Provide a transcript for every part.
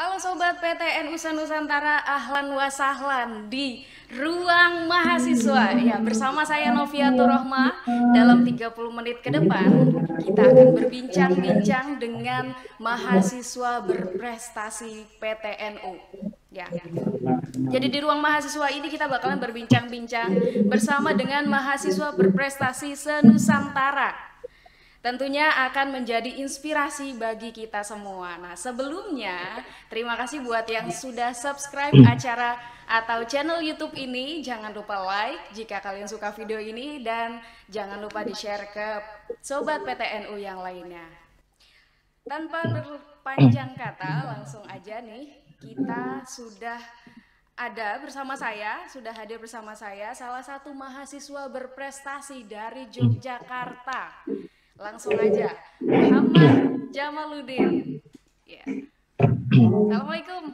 Halo Sobat PTN USA Nusantara, ahlan wa sahlan di Ruang Mahasiswa. Ya, bersama saya Novia Turohma, dalam 30 menit ke depan kita akan berbincang-bincang dengan mahasiswa berprestasi PTNU. Ya. Jadi di Ruang Mahasiswa ini kita bakalan berbincang-bincang bersama dengan mahasiswa berprestasi se-Nusantara. Tentunya akan menjadi inspirasi bagi kita semua. Nah, sebelumnya terima kasih buat yang sudah subscribe acara atau channel YouTube ini. Jangan lupa like jika kalian suka video ini dan jangan lupa di-share ke sobat PTNU yang lainnya. Tanpa berpanjang kata, langsung aja nih, kita sudah hadir bersama saya salah satu mahasiswa berprestasi dari Yogyakarta. Langsung aja, Muhammad Jamaluddin. Ya. Assalamualaikum.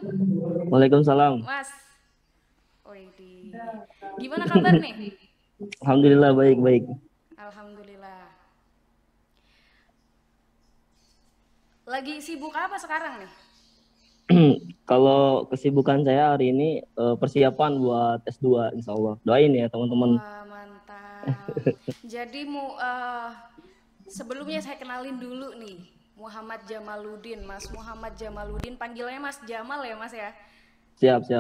Waalaikumsalam. Mas. Gimana kabar nih? Alhamdulillah baik. Alhamdulillah. Lagi sibuk apa sekarang nih? Kalau kesibukan saya hari ini persiapan buat S2 insya Allah. Doain ya teman-teman. Wah, mantap. Jadi sebelumnya saya kenalin dulu nih, Muhammad Jamaluddin. Mas Muhammad Jamaluddin, panggilannya Mas Jamal ya Mas ya? Siap.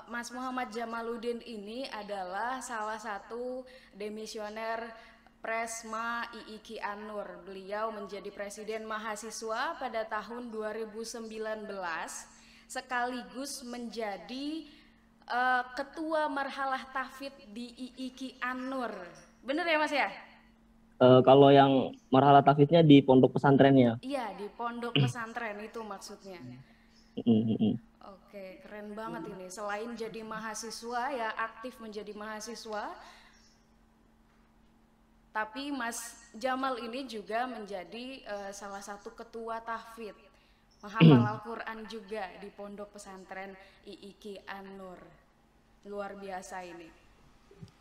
Mas Muhammad Jamaluddin ini adalah salah satu demisioner Presma IIKI An-Nur. Beliau menjadi presiden mahasiswa pada tahun 2019 sekaligus menjadi ketua marhalah tahfidz di IIKI An-Nur. Bener ya Mas ya? Kalau yang marhalah tahfidznya di pondok pesantrennya. Iya, di pondok pesantren itu maksudnya. Oke, keren banget ini. Selain jadi mahasiswa ya, aktif menjadi mahasiswa, tapi Mas Jamal ini juga menjadi salah satu ketua tahfidz, menghafal Al-Quran juga di pondok pesantren IIKI An-Nur. Luar biasa ini.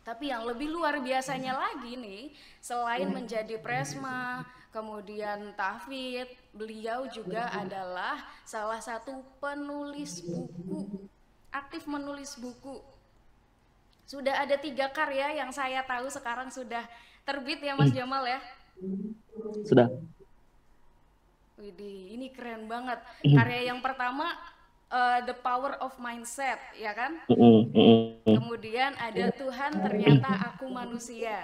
Tapi yang lebih luar biasanya lagi nih, selain menjadi presma, kemudian tahfidz, beliau juga adalah salah satu penulis buku, aktif menulis buku. Sudah ada 3 karya yang saya tahu sekarang sudah terbit ya Mas Jamal ya? Sudah. Widih, ini keren banget. Karya yang pertama The Power of Mindset, ya kan? Kemudian ada Tuhan Ternyata Aku Manusia.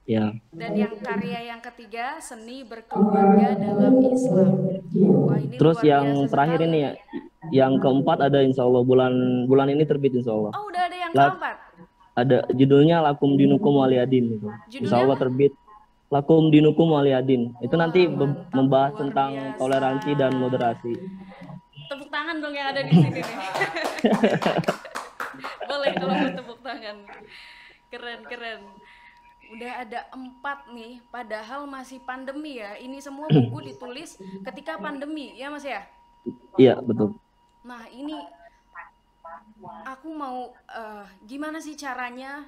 Ya. Dan yang karya yang ketiga Seni Berkeluarga Dalam Islam. Wah, ini terus luar yang biasa terakhir sekali. Ini ya, yang keempat ada insya Allah bulan ini terbit insya Allah. Oh, udah ada yang keempat? Ada judulnya Lakum Dinukum Waliyadin gitu. Insya Allah terbit Lakum Dinukum Waliyadin. Itu nanti membahas tentang toleransi dan moderasi. Tepuk tangan dong yang ada di sini nih. Boleh kalau mau tepuk tangan. Keren. Udah ada 4 nih, padahal masih pandemi ya. Ini semua buku ditulis ketika pandemi, ya Mas ya? Iya, betul. Nah, ini aku mau gimana sih caranya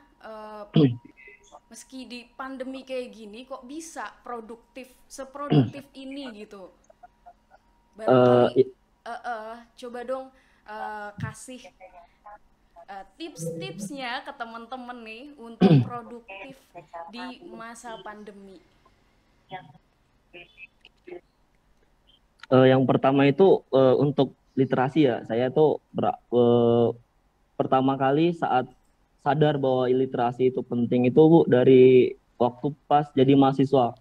meski di pandemi kayak gini kok bisa seproduktif ini gitu. Barangkali coba dong kasih tips-tipsnya ke teman-teman nih untuk produktif di masa pandemi. Yang pertama itu untuk literasi ya. Saya tuh pertama kali saat sadar bahwa literasi itu penting itu Bu dari waktu pas jadi mahasiswa.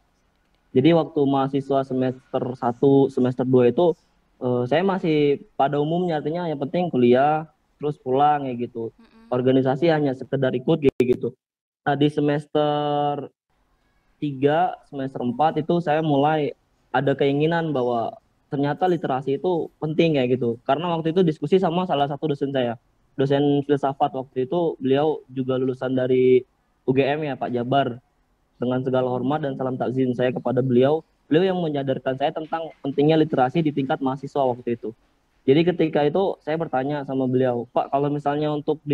Jadi waktu mahasiswa semester 1, semester 2 itu saya masih pada umumnya, artinya yang penting kuliah terus pulang ya gitu. Organisasi hanya sekedar ikut gitu. Nah, di semester 3, semester 4 itu saya mulai ada keinginan bahwa ternyata literasi itu penting ya gitu. Karena waktu itu diskusi sama salah satu dosen saya. Dosen filsafat waktu itu, beliau juga lulusan dari UGM ya, Pak Jabar. Dengan segala hormat dan salam takzim saya kepada beliau yang menyadarkan saya tentang pentingnya literasi di tingkat mahasiswa waktu itu. Jadi ketika itu saya bertanya sama beliau, Pak, kalau misalnya untuk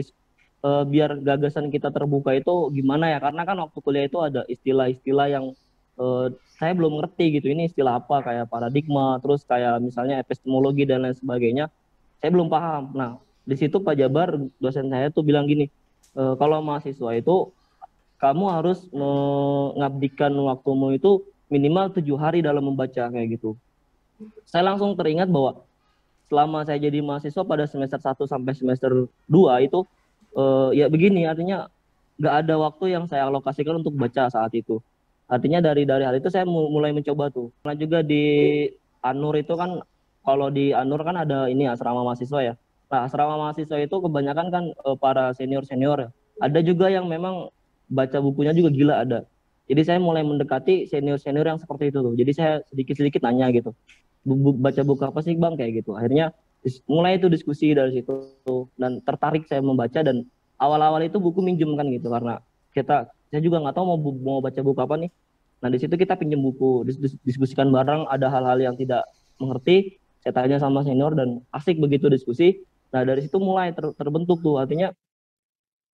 biar gagasan kita terbuka itu gimana ya? Karena kan waktu kuliah itu ada istilah-istilah yang eh, saya belum ngerti gitu ini istilah apa, kayak paradigma, terus kayak misalnya epistemologi dan lain sebagainya, saya belum paham. Nah, di situ Pak Jabar, dosen saya tuh bilang gini, kalau mahasiswa itu kamu harus mengabdikan waktumu itu minimal 7 hari dalam membaca kayak gitu. Saya langsung teringat bahwa selama saya jadi mahasiswa pada semester 1 sampai semester 2 itu ya begini, artinya nggak ada waktu yang saya alokasikan untuk baca saat itu. Artinya dari hal itu saya mulai mencoba tuh. Karena juga di Anur itu kan, kalau di Anur kan ada ini asrama mahasiswa ya. Nah, asrama mahasiswa itu kebanyakan kan para senior-senior ya. Ada juga yang memang baca bukunya juga gila ada. Jadi saya mulai mendekati senior-senior yang seperti itu tuh. Jadi saya sedikit-sedikit nanya gitu. Baca buku apa sih Bang kayak gitu. Akhirnya mulai itu diskusi dari situ dan tertarik saya membaca. Dan awal-awal itu buku minjem kan gitu, karena saya juga nggak tahu mau baca buku apa nih. Nah, di situ kita pinjam buku, diskusikan bareng, ada hal-hal yang tidak mengerti, saya tanya sama senior dan asik begitu diskusi. Nah, dari situ mulai terbentuk tuh, artinya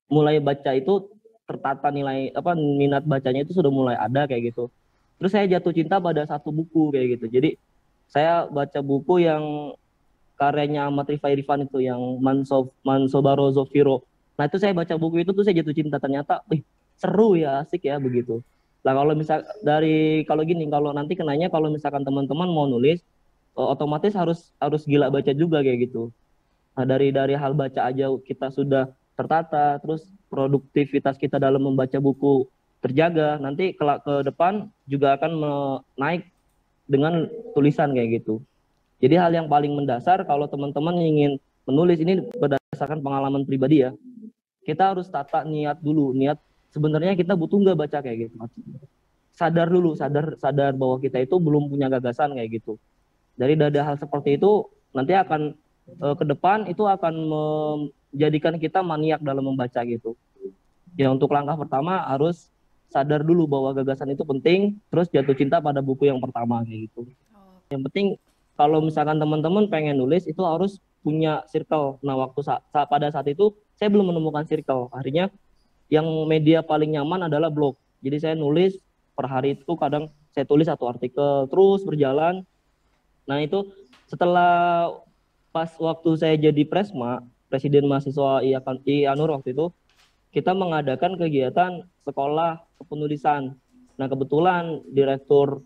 mulai baca itu tertata, nilai apa minat bacanya itu sudah mulai ada kayak gitu. Terus saya jatuh cinta pada satu buku kayak gitu. Jadi saya baca buku yang karyanya Ahmad Rifai Irfan itu, yang Mansobaro Zofiro. Nah, itu saya baca buku itu tuh saya jatuh cinta, ternyata seru ya, asik ya begitu. Nah, kalau misal kalau gini, kalau nanti kenanya kalau misalkan teman-teman mau nulis, otomatis harus gila baca juga kayak gitu. Nah, dari hal baca aja kita sudah tertata, terus produktivitas kita dalam membaca buku terjaga, nanti ke depan juga akan naik dengan tulisan kayak gitu. Jadi hal yang paling mendasar kalau teman-teman ingin menulis ini berdasarkan pengalaman pribadi ya, kita harus tata niat dulu. Niat sebenarnya kita butuh nggak baca kayak gitu. Sadar dulu, sadar bahwa kita itu belum punya gagasan kayak gitu. Dari hal seperti itu nanti akan ke depan itu akan menjadikan kita maniak dalam membaca gitu. Ya, untuk langkah pertama harus sadar dulu bahwa gagasan itu penting, terus jatuh cinta pada buku yang pertama kayak gitu. Yang penting kalau misalkan teman-teman pengen nulis itu harus punya circle. Nah, pada saat itu saya belum menemukan circle. Akhirnya yang media paling nyaman adalah blog. Jadi saya nulis per hari itu kadang saya tulis satu artikel terus berjalan. Nah, itu setelah pas waktu saya jadi presiden mahasiswa Anur waktu itu, kita mengadakan kegiatan sekolah kepenulisan. Nah, kebetulan direktur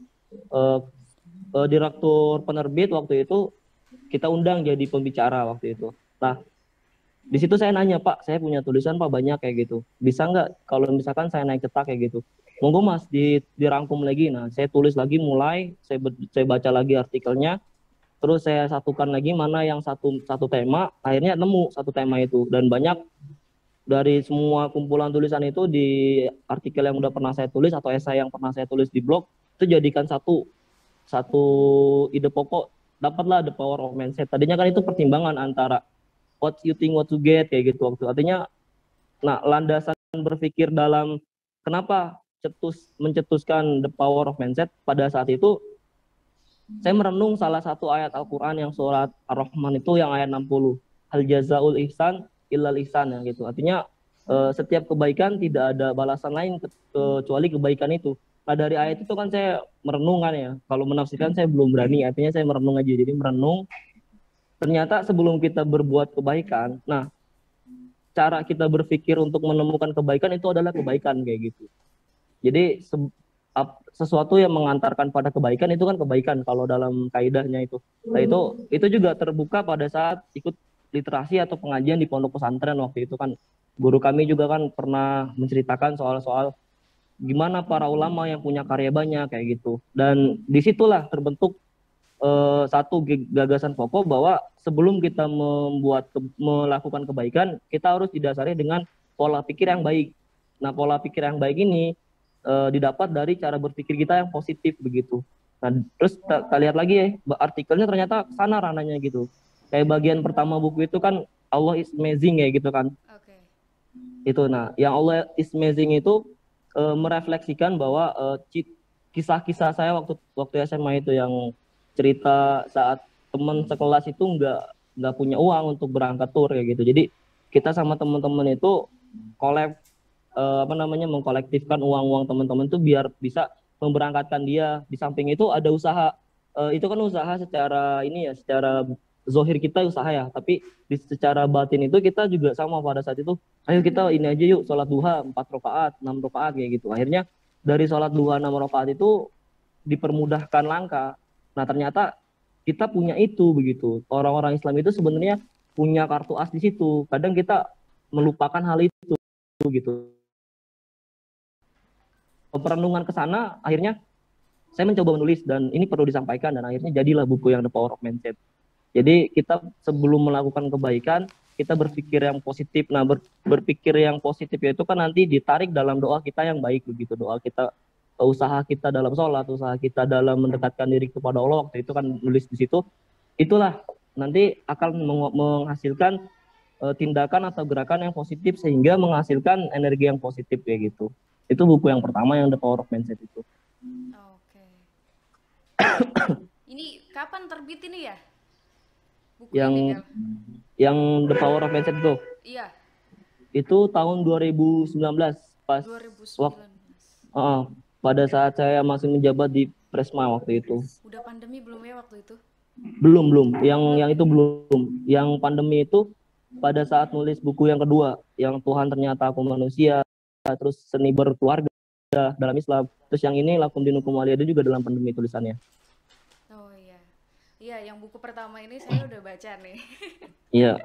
penerbit waktu itu kita undang jadi pembicara waktu itu. Nah, di situ saya nanya, Pak, saya punya tulisan Pak banyak kayak gitu. Bisa nggak kalau misalkan saya naik cetak kayak gitu? Monggo Mas, dirangkum lagi. Nah, saya tulis lagi mulai, saya baca lagi artikelnya, terus saya satukan lagi mana yang satu tema, akhirnya nemu satu tema itu. Dan banyak dari semua kumpulan tulisan itu di artikel yang udah pernah saya tulis atau esai yang pernah saya tulis di blog, itu jadikan satu ide pokok, dapatlah The Power of Mindset. Tadinya kan itu pertimbangan antara what you think what you get kayak gitu waktu. Artinya, nah, landasan berpikir dalam kenapa mencetuskan The Power of Mindset pada saat itu, saya merenung salah satu ayat Al-Quran yang surat Ar-Rahman itu yang ayat 60. Hal jazaul ihsan illal ihsan ya gitu. Artinya setiap kebaikan tidak ada balasan lain kecuali kebaikan itu. Nah, dari ayat itu kan saya merenung kan ya. Kalau menafsirkan saya belum berani, artinya saya merenung aja. Jadi merenung, ternyata sebelum kita berbuat kebaikan, nah, cara kita berpikir untuk menemukan kebaikan itu adalah kebaikan kayak gitu. Jadi sesuatu yang mengantarkan pada kebaikan itu kan kebaikan kalau dalam kaidahnya itu. Nah, itu juga terbuka pada saat ikut literasi atau pengajian di pondok pesantren waktu itu kan. Guru kami juga kan pernah menceritakan soal-soal gimana para ulama yang punya karya banyak kayak gitu. Dan disitulah terbentuk satu gagasan pokok bahwa sebelum kita melakukan kebaikan, kita harus didasari dengan pola pikir yang baik. Nah, pola pikir yang baik ini didapat dari cara berpikir kita yang positif begitu. Nah, terus kita lihat lagi ya, artikelnya ternyata sana ranahnya gitu. Kayak bagian pertama buku itu kan Allah is amazing ya gitu kan. Okay. Itu, nah, yang Allah is amazing itu merefleksikan bahwa kisah-kisah saya waktu SMA itu yang cerita saat teman sekelas itu nggak punya uang untuk berangkat tur kayak gitu. Jadi kita sama teman-teman itu mengkolektifkan uang-uang teman-teman itu biar bisa memberangkatkan dia. Di samping itu ada usaha, itu kan usaha secara ini ya, secara zohir kita usaha ya, tapi secara batin itu kita juga sama pada saat itu, ayo kita ini aja yuk sholat duha 4 rakaat 6 rakaat kayak gitu. Akhirnya dari sholat duha 6 rakaat itu dipermudahkan langkah. Nah ternyata kita punya itu begitu. Orang-orang Islam itu sebenarnya punya kartu as di situ. Kadang kita melupakan hal itu gitu. Perenungan ke sana, akhirnya saya mencoba menulis dan ini perlu disampaikan, dan akhirnya jadilah buku yang The Power of Mindset. Jadi kita sebelum melakukan kebaikan, kita berpikir yang positif. Nah, berpikir yang positif itu kan nanti ditarik dalam doa kita yang baik begitu. Doa kita, usaha kita dalam sholat, usaha kita dalam mendekatkan diri kepada Allah, waktu itu kan nulis di situ. Itulah nanti akan menghasilkan tindakan atau gerakan yang positif sehingga menghasilkan energi yang positif kayak gitu. Itu buku yang pertama yang The Power of Mindset itu. Oke. Ini kapan terbit ini ya? Buku yang ini, Gal? yang The Power of Mindset itu. Iya. Itu tahun 2019 pas 2019. Pada saat saya masih menjabat di Presma waktu itu. Udah pandemi belum ya waktu itu? Belum. Yang itu belum. Yang pandemi itu pada saat nulis buku yang kedua, yang Tuhan Ternyata Aku Manusia, terus Seni Berkeluarga dalam Islam. Terus yang ini Lakum Dinukum Waliyadin juga dalam pandemi tulisannya. Oh iya. Iya, yang buku pertama ini saya udah baca nih. Iya.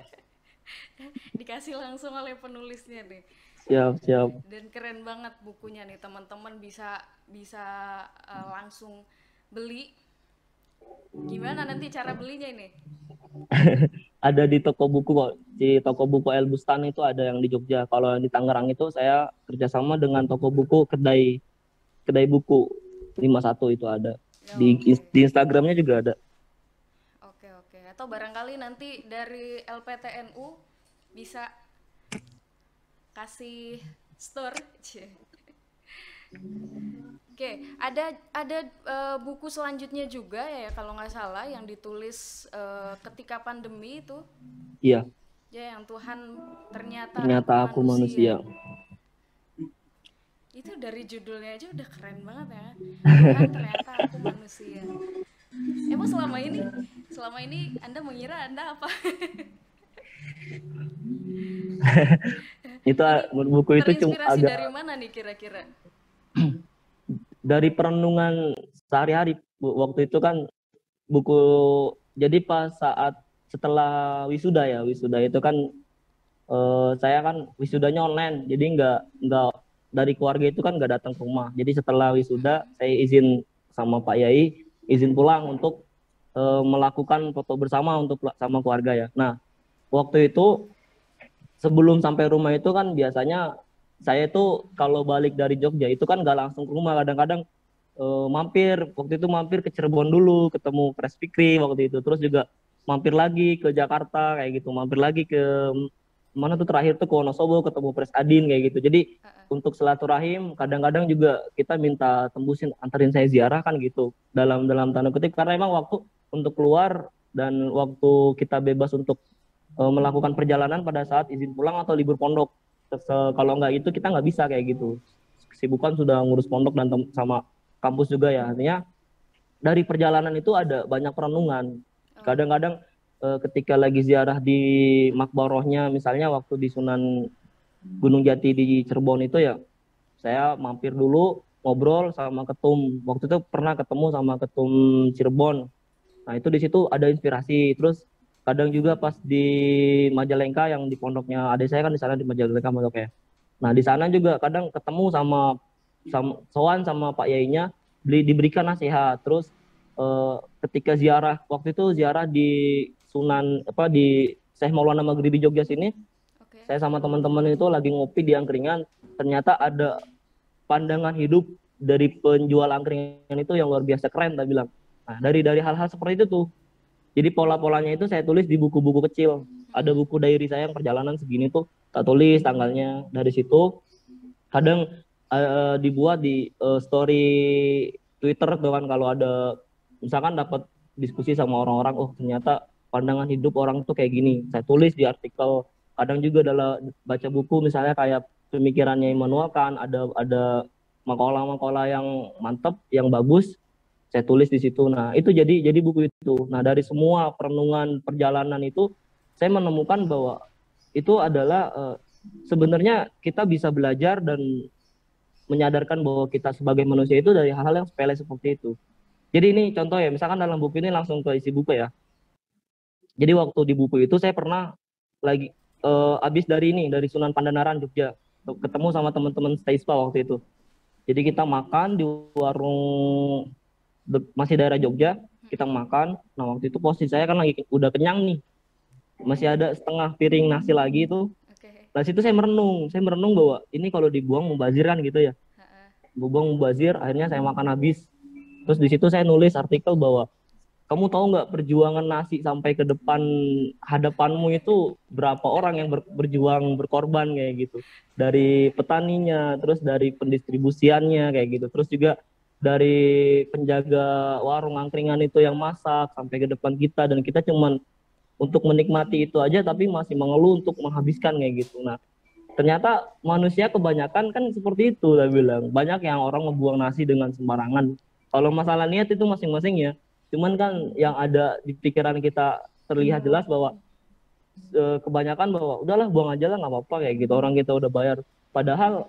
Dikasih langsung oleh penulisnya nih. Siap. Dan keren banget bukunya nih, teman-teman bisa langsung beli. Gimana nanti cara belinya ini? Ada di toko buku kok. Di toko buku El Bustan itu ada yang di Jogja. Kalau di Tangerang itu saya kerjasama dengan toko buku kedai buku 51 itu ada. Di Instagramnya juga ada. Oke. Atau barangkali nanti dari LPTNU bisa kasih store. Oke, ada buku selanjutnya juga ya kalau nggak salah yang ditulis ketika pandemi itu. Iya. Ya, yang Tuhan Ternyata Aku Manusia. Itu dari judulnya aja udah keren banget ya. Tuhan Ternyata Aku Manusia. Emang selama ini Anda mengira Anda apa? Itu buku itu cuma terinspirasi dari mana nih kira-kira? Dari perenungan sehari-hari. Waktu itu kan buku, jadi pas saat setelah wisuda itu kan saya kan wisudanya online, jadi nggak dari keluarga itu kan nggak datang ke rumah. Jadi setelah wisuda saya izin sama Pak Yai, izin pulang untuk melakukan foto bersama sama keluarga ya. Nah waktu itu sebelum sampai rumah itu kan biasanya saya tuh kalau balik dari Jogja itu kan nggak langsung ke rumah, kadang-kadang waktu itu mampir ke Cirebon dulu, ketemu Pres Fikri waktu itu, terus juga mampir lagi ke Jakarta kayak gitu, mampir lagi ke mana tuh terakhir tuh ke Wonosobo ketemu Pres Adin kayak gitu. Jadi untuk silaturahim kadang-kadang juga kita minta tembusin, anterin saya ziarah kan gitu, dalam tanda kutip, karena emang waktu untuk keluar dan waktu kita bebas untuk melakukan perjalanan pada saat izin pulang atau libur pondok. Kalau nggak itu kita nggak bisa kayak gitu. Kesibukan sudah ngurus pondok dan sama kampus juga ya. Artinya dari perjalanan itu ada banyak perenungan. Kadang-kadang ketika lagi ziarah di makbarohnya, misalnya waktu di Sunan Gunung Jati di Cirebon itu ya, saya mampir dulu ngobrol sama ketum. Waktu itu pernah ketemu sama ketum Cirebon. Nah itu di situ ada inspirasi. Terus kadang juga pas di Majalengka yang di pondoknya adik saya kan di sana di Majalengka pondoknya. Nah di sana juga kadang ketemu sama sowan Pak Yainya, diberikan nasihat. Terus ketika ziarah waktu itu ziarah di di Syekh Maulana Magri di Jogja sini, saya sama teman-teman itu lagi ngopi di angkringan, ternyata ada pandangan hidup dari penjual angkringan itu yang luar biasa keren, tak bilang. Nah dari hal-hal seperti itu tuh. Jadi pola-polanya itu saya tulis di buku-buku kecil. Ada buku diary saya yang perjalanan segini tuh, tak tulis tanggalnya. Dari situ kadang dibuat di story Twitter kan, kalau ada misalkan dapat diskusi sama orang-orang, oh ternyata pandangan hidup orang tuh kayak gini. Saya tulis di artikel. Kadang juga dalam baca buku misalnya kayak pemikirannya Immanuel Kant, ada makalah-makalah yang mantep, yang bagus, saya tulis di situ. Nah, itu jadi buku itu. Nah, dari semua perenungan perjalanan itu saya menemukan bahwa itu adalah sebenarnya kita bisa belajar dan menyadarkan bahwa kita sebagai manusia itu dari hal-hal yang sepele seperti itu. Jadi ini contoh ya, misalkan dalam buku ini langsung ke isi buku ya. Jadi waktu di buku itu saya pernah lagi habis dari Sunan Pandanaran Jogja, ketemu sama teman-teman Stay Spa waktu itu. Jadi kita makan di warung masih daerah Jogja, kita makan. Nah waktu itu posisi saya kan lagi udah kenyang nih, masih ada setengah piring nasi lagi itu. Oke. Nah situ saya merenung bahwa ini kalau dibuang mubazir kan gitu ya, buang mubazir, akhirnya saya makan habis. Terus di situ saya nulis artikel bahwa kamu tahu nggak perjuangan nasi sampai ke depan hadapanmu itu berapa orang yang berjuang berkorban kayak gitu, dari petaninya, terus dari pendistribusiannya kayak gitu, terus juga dari penjaga warung angkringan itu yang masak sampai ke depan kita, dan kita cuman untuk menikmati itu aja tapi masih mengeluh untuk menghabiskan kayak gitu. Nah ternyata manusia kebanyakan kan seperti itu, saya bilang banyak yang orang ngebuang nasi dengan sembarangan. Kalau masalah niat itu masing-masing ya, cuman kan yang ada di pikiran kita terlihat jelas bahwa kebanyakan bahwa udahlah buang aja lah, nggak apa-apa kayak gitu, orang kita udah bayar. Padahal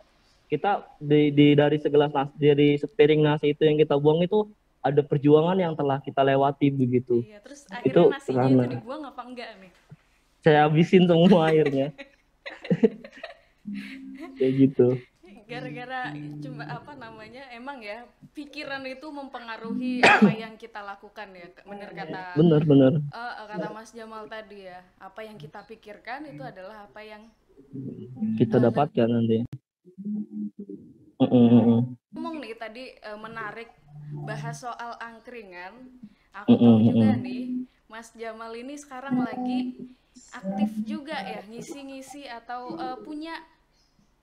kita dari segelas nasi, dari sepiring nasi itu yang kita buang itu ada perjuangan yang telah kita lewati begitu. Iya, terus Itu akhirnya nasinya itu karena dibuang apa enggak nih? saya habisin semua airnya kayak gitu. Gara-gara cuma apa namanya, emang ya pikiran itu mempengaruhi apa yang kita lakukan ya, bener kata Bener-bener kata Mas Jamal tadi ya, apa yang kita pikirkan itu adalah apa yang kita nah, dapatkan nanti. Mm-mm. ngomong nih tadi menarik bahas soal angkringan. Aku tahu Mm-mm. juga Mm-mm. nih Mas Jamal ini sekarang lagi aktif juga ya ngisi-ngisi atau punya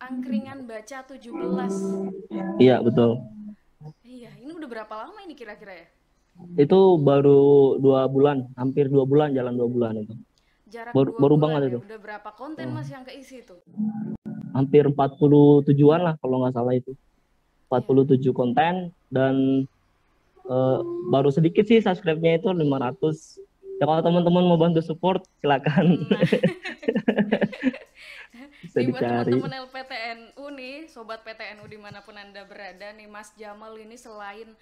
angkringan baca 17. Iya betul. Iya, ini udah berapa lama ini kira-kira ya? Itu baru 2 bulan, hampir 2 bulan, jalan 2 bulan itu. Jarak Baru, dua baru bulan banget ya. itu. Udah berapa konten Mas yang keisi tuh? Hampir 47-an lah kalau nggak salah itu. Iya. 47 konten, dan eh, baru sedikit sih subscribe-nya itu 500. Ya kalau teman-teman mau bantu support silakan. Nah, Bisa nih buat dicari. teman-teman LPTNU nih, sobat PTNU dimanapun Anda berada nih, Mas Jamal ini selain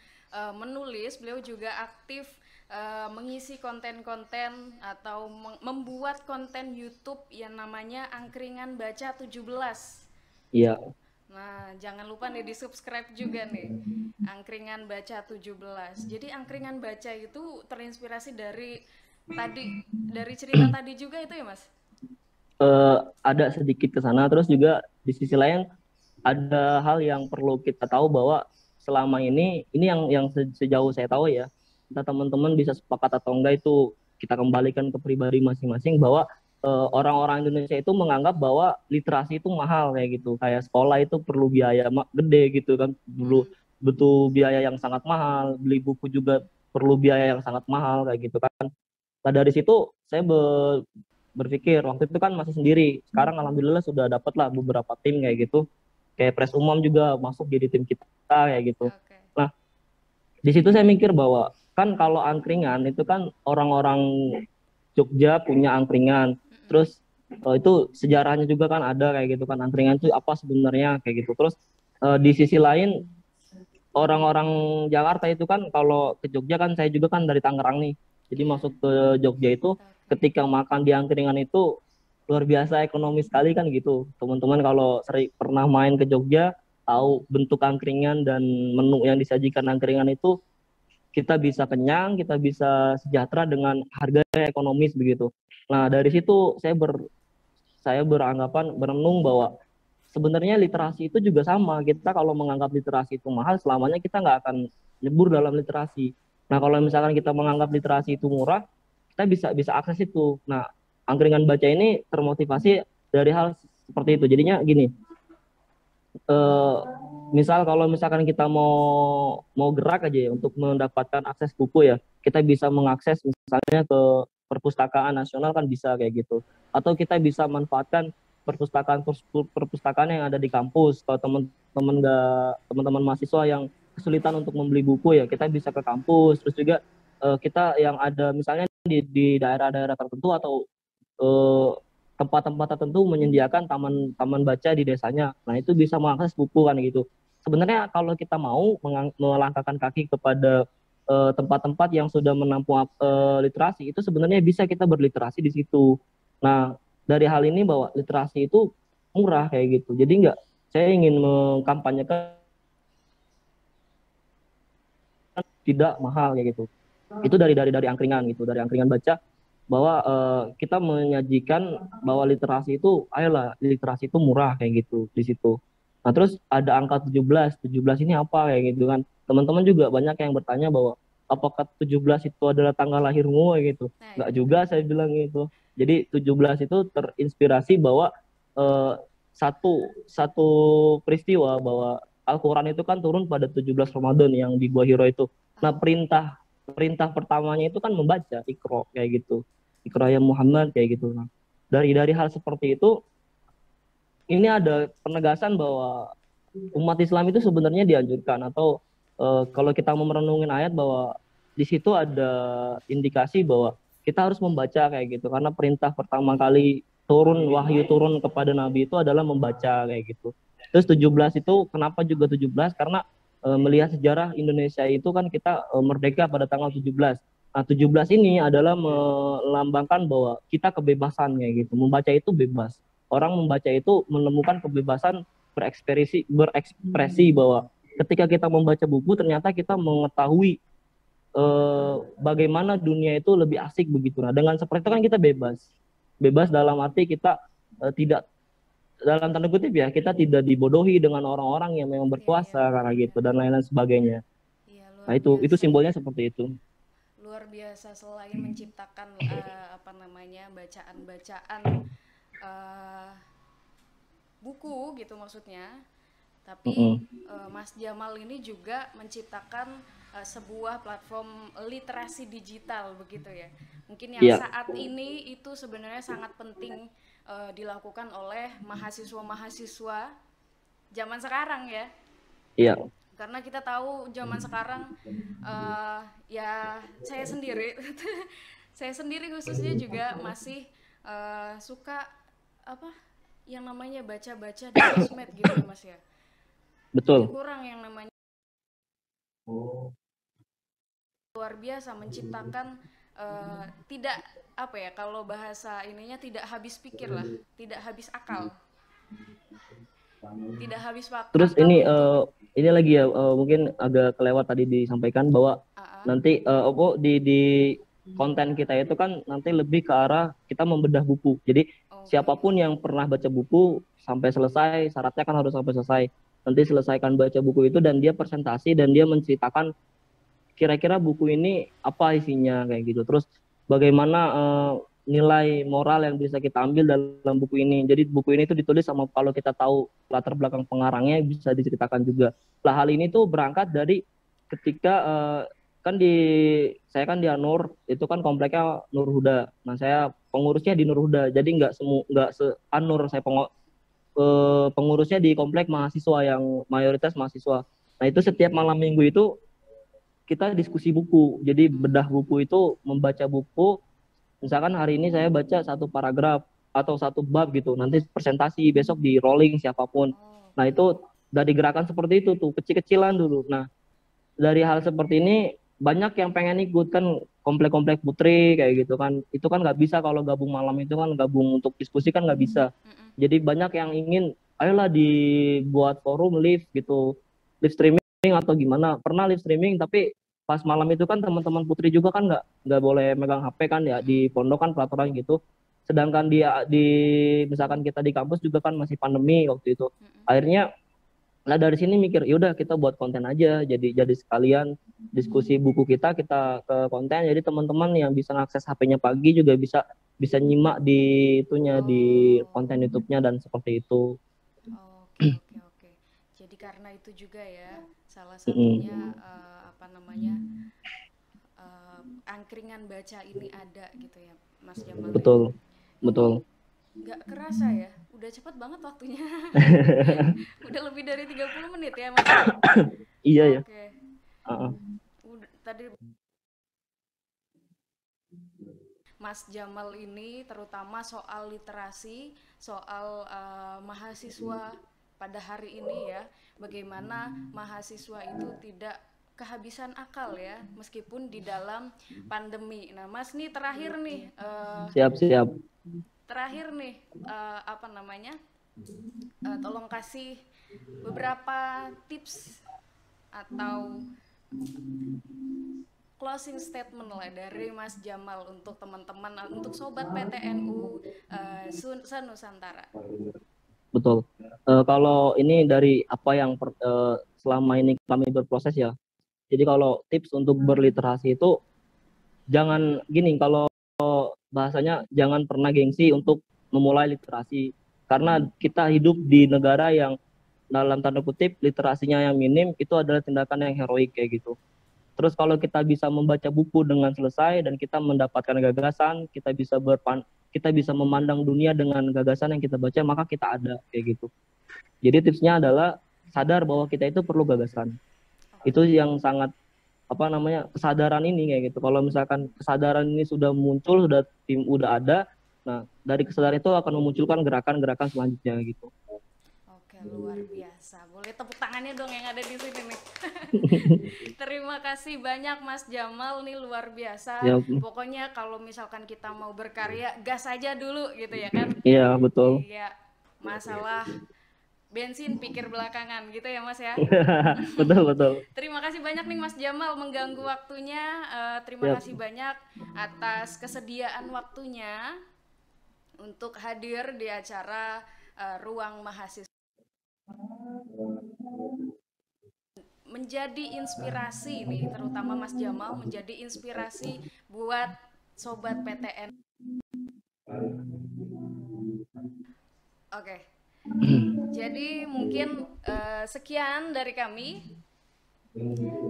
menulis, beliau juga aktif mengisi konten-konten atau membuat konten YouTube yang namanya Angkringan Baca 17. Iya. Nah, jangan lupa nih di-subscribe juga nih. Angkringan Baca 17. Jadi Angkringan Baca itu terinspirasi dari cerita tadi juga itu ya, Mas? Ada sedikit ke sana, terus juga di sisi lain ada hal yang perlu kita tahu bahwa selama ini yang sejauh saya tahu ya, entah teman-teman bisa sepakat atau enggak, itu kita kembalikan ke pribadi masing-masing, bahwa orang-orang Indonesia itu menganggap bahwa literasi itu mahal kayak gitu, kayak sekolah itu perlu biaya gede gitu kan, dulu butuh biaya yang sangat mahal, beli buku juga perlu biaya yang sangat mahal kayak gitu kan. Nah dari situ saya berpikir, waktu itu kan masih sendiri, sekarang alhamdulillah sudah dapat lah beberapa tim kayak gitu, kayak Pres Umum juga masuk jadi tim kita kayak gitu. Oke. Nah di situ saya mikir bahwa kan kalau angkringan itu kan orang-orang Jogja punya angkringan, terus itu sejarahnya juga kan ada kayak gitu kan, angkringan itu apa sebenarnya kayak gitu. Terus di sisi lain orang-orang Jakarta itu kan kalau ke Jogja, kan saya juga kan dari Tangerang nih, jadi Iya. masuk ke Jogja itu Oke. ketika makan di angkringan itu luar biasa ekonomis sekali kan gitu. Teman-teman kalau sering pernah main ke Jogja tahu bentuk angkringan dan menu yang disajikan angkringan itu, kita bisa kenyang, kita bisa sejahtera dengan harga ekonomis begitu. Nah dari situ saya beranggapan, berenung bahwa sebenarnya literasi itu juga sama. Kita kalau menganggap literasi itu mahal, selamanya kita nggak akan nyebur dalam literasi. Nah kalau misalkan kita menganggap literasi itu murah, kita bisa akses itu. Nah angkringan baca ini termotivasi dari hal seperti itu. Jadinya gini, eh, misal kalau misalkan kita mau gerak aja ya untuk mendapatkan akses buku ya, kita bisa mengakses misalnya ke perpustakaan nasional kan bisa kayak gitu, atau kita bisa manfaatkan perpustakaan yang ada di kampus. Kalau teman teman-teman mahasiswa yang kesulitan untuk membeli buku ya, kita bisa ke kampus. Terus juga kita yang ada misalnya di daerah-daerah tertentu atau eh, tempat-tempat tertentu menyediakan taman baca di desanya. Nah, itu bisa mengakses buku kan gitu. Sebenarnya kalau kita mau melangkahkan kaki kepada tempat-tempat yang sudah menampung literasi, itu sebenarnya bisa kita berliterasi di situ. Nah, dari hal ini bahwa literasi itu murah kayak gitu. Jadi enggak, saya ingin mengkampanyekan tidak mahal kayak gitu. Itu dari angkringan gitu, dari angkringan baca bahwa kita menyajikan bahwa literasi itu, ayolah literasi itu murah kayak gitu di situ. Nah, terus ada angka 17, 17 ini apa kayak gitu kan. Teman-teman juga banyak yang bertanya bahwa apakah 17 itu adalah tanggal lahirmu kayak gitu. Nah, Enggak ya juga betul. saya bilang gitu. Jadi 17 itu terinspirasi bahwa eh, satu satu peristiwa bahwa Al-Quran itu kan turun pada 17 Ramadan yang di Gua Hiro itu. Nah, Oh, perintah perintah pertamanya itu kan membaca Iqra kayak gitu. Iqra ya Muhammad kayak gitu. Nah, dari hal seperti itu ini ada penegasan bahwa umat Islam itu sebenarnya dianjurkan atau kalau kita mau merenungin ayat bahwa di situ ada indikasi bahwa kita harus membaca kayak gitu karena perintah pertama kali wahyu turun kepada Nabi itu adalah membaca kayak gitu. Terus 17 itu kenapa juga 17? Karena melihat sejarah Indonesia itu kan kita merdeka pada tanggal 17. Nah, 17 ini adalah melambangkan bahwa kita kebebasan kayak gitu. Membaca itu bebas. Orang membaca itu menemukan kebebasan berekspresi bahwa ketika kita membaca buku ternyata kita mengetahui bagaimana dunia itu lebih asik begitu. Nah, dengan seperti itu kan kita bebas. Bebas dalam arti kita tidak dalam tanda kutip ya, kita tidak dibodohi dengan orang-orang yang memang iya iya berkuasa karena benar-benar. gitu dan lain-lain sebagainya. Iya, Nah, luar itu biasa. simbolnya seperti itu. Luar biasa selain menciptakan apa namanya bacaan-bacaan eh, buku gitu maksudnya, tapi Mm-mm. Mas Jamal ini juga menciptakan sebuah platform literasi digital begitu ya. Mungkin yang Iya, saat ini itu sebenarnya sangat penting dilakukan oleh mahasiswa-mahasiswa zaman sekarang ya. iya, Karena kita tahu zaman sekarang ya saya sendiri saya sendiri khususnya juga masih suka apa yang namanya baca-baca di sosmed gitu ya Mas ya. Jadi betul. kurang yang namanya luar biasa menciptakan tidak apa ya kalau bahasa ininya tidak habis pikir lah, tidak habis akal, tidak habis Terus akal untuk ini lagi ya mungkin agak kelewat tadi disampaikan bahwa AA. nanti di konten kita itu kan nanti lebih ke arah kita membedah buku. Jadi Oke. siapapun yang pernah baca buku sampai selesai, syaratnya kan harus sampai selesai. Nanti selesaikan baca buku itu dan dia presentasi dan dia menceritakan kira-kira buku ini apa isinya kayak gitu. Terus bagaimana nilai moral yang bisa kita ambil dalam buku ini. Jadi buku ini tuh ditulis sama kalau kita tahu latar belakang pengarangnya bisa diceritakan juga. Lah hal ini tuh berangkat dari ketika kan saya kan di Anur itu kan kompleknya Nur Huda. Nah saya pengurusnya di Nur Huda. Jadi nggak se Anur saya pengurusnya di komplek mahasiswa yang mayoritas mahasiswa. Nah itu setiap malam minggu itu kita diskusi buku. Jadi bedah buku itu membaca buku. Misalkan hari ini saya baca satu paragraf atau satu bab gitu. Nanti presentasi besok di rolling siapapun. Oh, Nah oke. itu dari gerakan seperti itu tuh kecil-kecilan dulu. Nah dari hal seperti ini banyak yang pengen ikut kan komplek-komplek putri kayak gitu kan. Itu kan nggak bisa kalau gabung malam itu kan gabung untuk diskusi kan nggak bisa. Mm-mm. Jadi banyak yang ingin ayolah dibuat forum live gitu, live streaming atau gimana. Pernah live streaming tapi pas malam itu kan teman-teman putri juga kan nggak boleh megang HP kan ya Mm-mm. di pondok kan peraturan gitu. Sedangkan di misalkan kita di kampus juga kan masih pandemi waktu itu. Mm-mm. Akhirnya nah dari sini mikir yaudah kita buat konten aja jadi sekalian diskusi buku kita ke konten jadi teman-teman yang bisa ngakses HP-nya pagi juga bisa bisa nyimak di itunya di Oh, konten YouTube-nya dan seperti itu. oke oke oke. Jadi karena itu juga ya, salah satunya Mm-mm. apa namanya angkringan baca ini ada gitu ya, Mas Jamal ya. Betul, betul. Nggak kerasa ya, udah cepat banget waktunya. Udah lebih dari 30 menit ya Mas ya. Iya ya. Oke. Heeh. Udah, tadi Mas Jamal ini terutama soal literasi, soal mahasiswa pada hari ini ya, bagaimana mahasiswa itu tidak kehabisan akal ya, meskipun di dalam pandemi. Nah, Mas nih terakhir nih, Siap, siap. apa namanya? Tolong kasih beberapa tips atau closing statement lah dari Mas Jamal untuk teman-teman, untuk sobat PTNU Nusantara. Betul. Kalau ini dari apa yang selama ini kami berproses ya. Jadi kalau tips untuk berliterasi itu jangan gini, kalau bahasanya jangan pernah gengsi untuk memulai literasi. Karena kita hidup di negara yang dalam tanda kutip literasinya yang minim, itu adalah tindakan yang heroik kayak gitu. Terus kalau kita bisa membaca buku dengan selesai dan kita mendapatkan gagasan, kita bisa memandang dunia dengan gagasan yang kita baca, maka kita ada kayak gitu. Jadi tipsnya adalah sadar bahwa kita itu perlu gagasan. Itu yang sangat apa namanya, kesadaran ini kayak gitu. Kalau misalkan kesadaran ini sudah muncul, udah ada, nah dari kesadaran itu akan memunculkan gerakan-gerakan selanjutnya gitu. Oke, luar biasa. Boleh tepuk tangannya dong yang ada di sini nih. Terima kasih banyak Mas Jamal nih, luar biasa. Ya, Pokoknya kalau misalkan kita mau berkarya, gas aja dulu gitu ya kan? iya betul. Iya, masalah bensin pikir belakangan gitu ya Mas ya. Betul betul. Terima kasih banyak nih Mas Jamal mengganggu waktunya. Terima Siap. kasih banyak atas kesediaan waktunya untuk hadir di acara Ruang Mahasiswa. Menjadi inspirasi nih, terutama Mas Jamal menjadi inspirasi buat sobat PTN. Oke. Jadi mungkin sekian dari kami.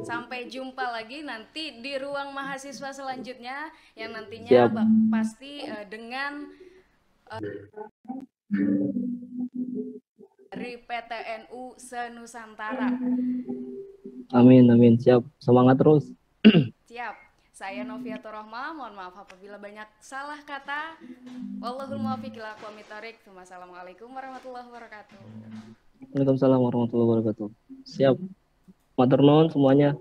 Sampai jumpa lagi nanti di ruang mahasiswa selanjutnya yang nantinya Siap. pasti dengan dari PTNU se-Nusantara. Amin amin. Siap. Semangat terus. Siap. Saya Noviatur Rohma, mohon maaf apabila banyak salah kata. Wallahul muwaffiq ila aqwamit thoriq. Wassalamualaikum warahmatullahi wabarakatuh. Waalaikumsalam warahmatullahi wabarakatuh. Siap. Matur nuwun semuanya.